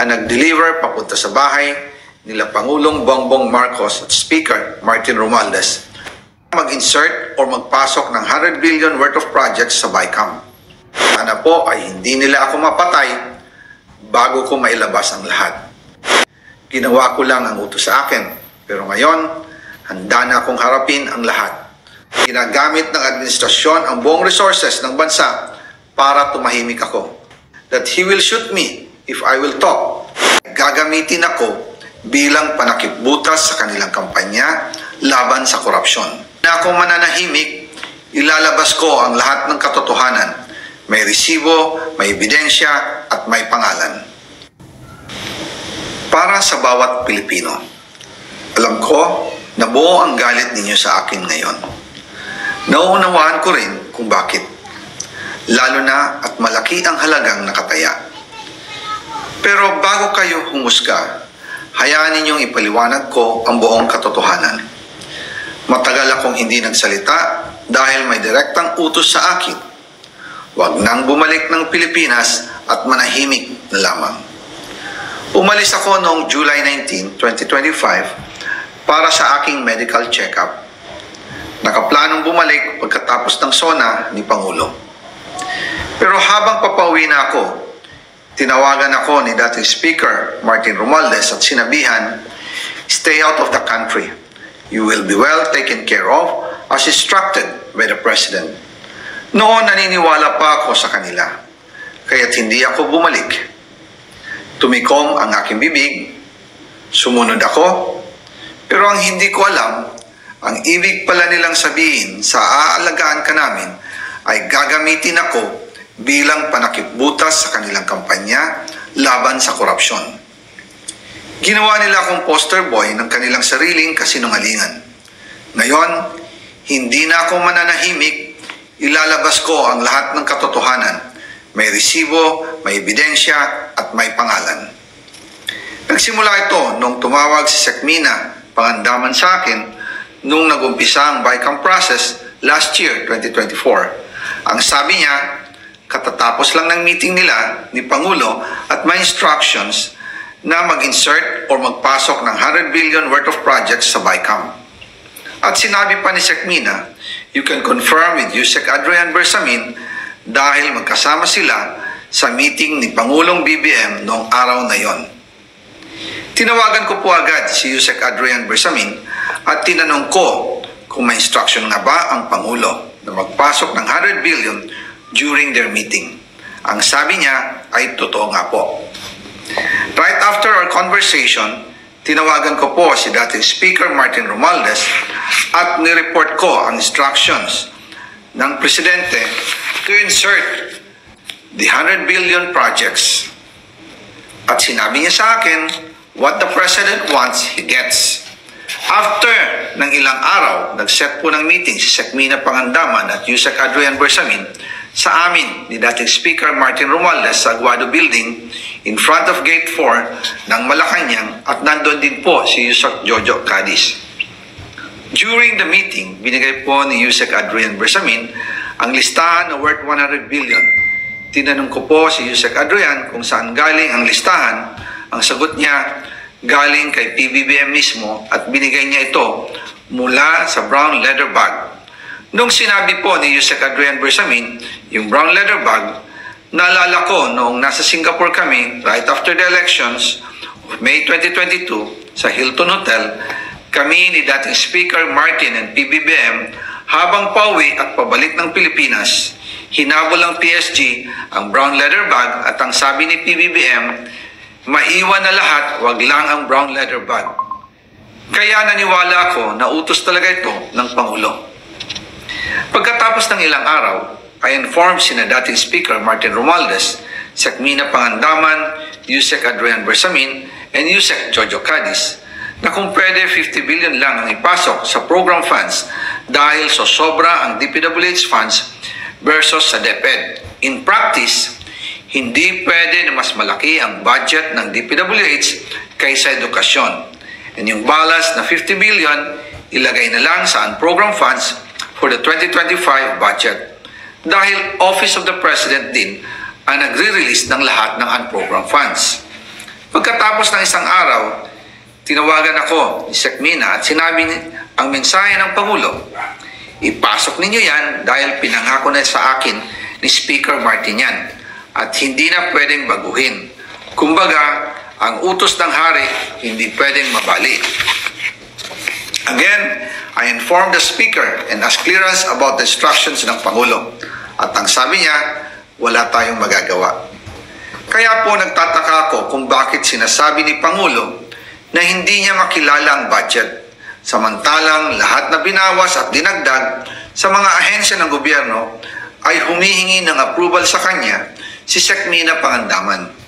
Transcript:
ang nag-deliver papunta sa bahay nila Pangulong Bongbong Marcos at Speaker Martin Romualdez mag-insert o magpasok ng 100 billion worth of projects sa BICAM. Sana po ay hindi nila ako mapatay bago ko mailabas ang lahat. Ginawa ko lang ang utos sa akin, pero ngayon, handa na akong harapin ang lahat. Ginagamit ng administrasyon ang buong resources ng bansa para tumahimik ako. That he will shoot me if I will talk. Gagamitin ako bilang panakipbutas sa kanilang kampanya laban sa korupsyon. Na ako mananahimik, ilalabas ko ang lahat ng katotohanan. May resibo, may ebidensya, at may pangalan. Para sa bawat Pilipino, alam ko na buo ang galit ninyo sa akin ngayon. Nauunawaan ko rin kung bakit. Lalo na at malaki ang halagang nakataya. Pero bago kayo humusga, hayaan ninyong ipaliwanag ko ang buong katotohanan. Matagal akong hindi nagsalita dahil may direktang utos sa akin. Huwag nang bumalik ng Pilipinas at manahimik na lamang. Umalis ako noong July 19, 2025 para sa aking medical check-up. Nakaplanong bumalik pagkatapos ng SONA ni Pangulo. Pero habang papauwi na ako, tinawagan ako ni dating Speaker Martin Romualdez at sinabihan, "Stay out of the country. You will be well taken care of as instructed by the President." Noon naniniwala pa ako sa kanila, kaya't hindi ako bumalik. Tumikom ang aking bibig, sumunod ako, pero ang hindi ko alam, ang ibig pala nilang sabihin sa aalagaan ka namin ay gagamitin ako bilang panakipbutas sa kanilang kampanya laban sa korupsyon. Ginawa nila akong poster boy ng kanilang sariling kasinungalingan. Ngayon, hindi na ako mananahimik, ilalabas ko ang lahat ng katotohanan. May resibo, may ebidensya, at may pangalan. Nagsimula ito nung tumawag si Sekmina Pangandaman sa akin nung nag-umpisa ang BICAM process last year, 2024. Ang sabi niya, katatapos lang ng meeting nila ni Pangulo at may instructions na mag-insert o magpasok ng 100 billion worth of projects sa BICAM. At sinabi pa ni Sekmina, you can confirm with Yusek Adrian Bersamin dahil magkasama sila sa meeting ni Pangulong BBM noong araw na yon. Tinawagan ko po agad si Yusek Adrian Bersamin at tinanong ko kung may instruction nga ba ang Pangulo na magpasok ng 100 billion during their meeting. Ang sabi niya ay totoo nga po. Right after our conversation, tinawagan ko po si dating Speaker Martin Romualdez at nireport ko ang instructions ng Presidente to insert the 100 billion projects. At sinabi niya sa akin, what the President wants, he gets. After ng ilang araw, nag-set po ng meeting si Sekmina Pangandaman at Yusek Adrian Bersamin sa amin ni dating Speaker Martin Romualdez sa Aguado Building in front of Gate 4 ng Malacanang at nandun din po si Yusek Jojo Cadiz. During the meeting, binigay po ni Yusek Adrian Bersamin ang listahan na worth 100 billion. Tinanong ko po si Yusek Adrian kung saan galing ang listahan. Ang sagot niya, galing kay PBBM mismo at binigay niya ito mula sa brown leather bag. Nung sinabi po ni Yusek Adrian Bersamin, yung brown leather bag, naalala ko noong nasa Singapore kami right after the elections of May 2022 sa Hilton Hotel, kami ni dating Speaker Martin and PBBM habang pauwi at pabalik ng Pilipinas, hinabol ng PSG ang brown leather bag at ang sabi ni PBBM, maiwan na lahat, wag lang ang brown leather bag. Kaya naniwala ako na utos talaga ito ng Pangulo. Pagkatapos ng ilang araw, I informed sina dating Speaker Martin Romualdez, Sekmina Pangandaman, Yusek Adrian Bersamin, and Yusek Jojo Cadiz na kung pwede 50 billion lang ang ipasok sa program funds dahil so sobra ang DPWH funds versus sa DepEd. In practice, hindi pwede na mas malaki ang budget ng DPWH kaysa edukasyon. And yung balance na 50 billion, ilagay na lang sa unprogrammed funds for the 2025 budget. Dahil Office of the President din ang nagre-release ng lahat ng unprogrammed funds. Pagkatapos ng isang araw, tinawagan ako ni Sekmina at sinabi ang mensahe ng Pangulo. Ipasok ninyo yan dahil pinangako na sa akin ni Speaker Martin yan at hindi na pwedeng baguhin. Kumbaga, ang utos ng hari hindi pwedeng mabali. Again, I informed the Speaker and asked clearance about the instructions ng Pangulo. At ang sabi niya, wala tayong magagawa. Kaya po nagtataka ako kung bakit sinasabi ni Pangulo na hindi niya makilala ang budget. Samantalang lahat na binawas at dinagdag sa mga ahensya ng gobyerno ay humihingi ng approval sa kanya si Sekmina Pangandaman.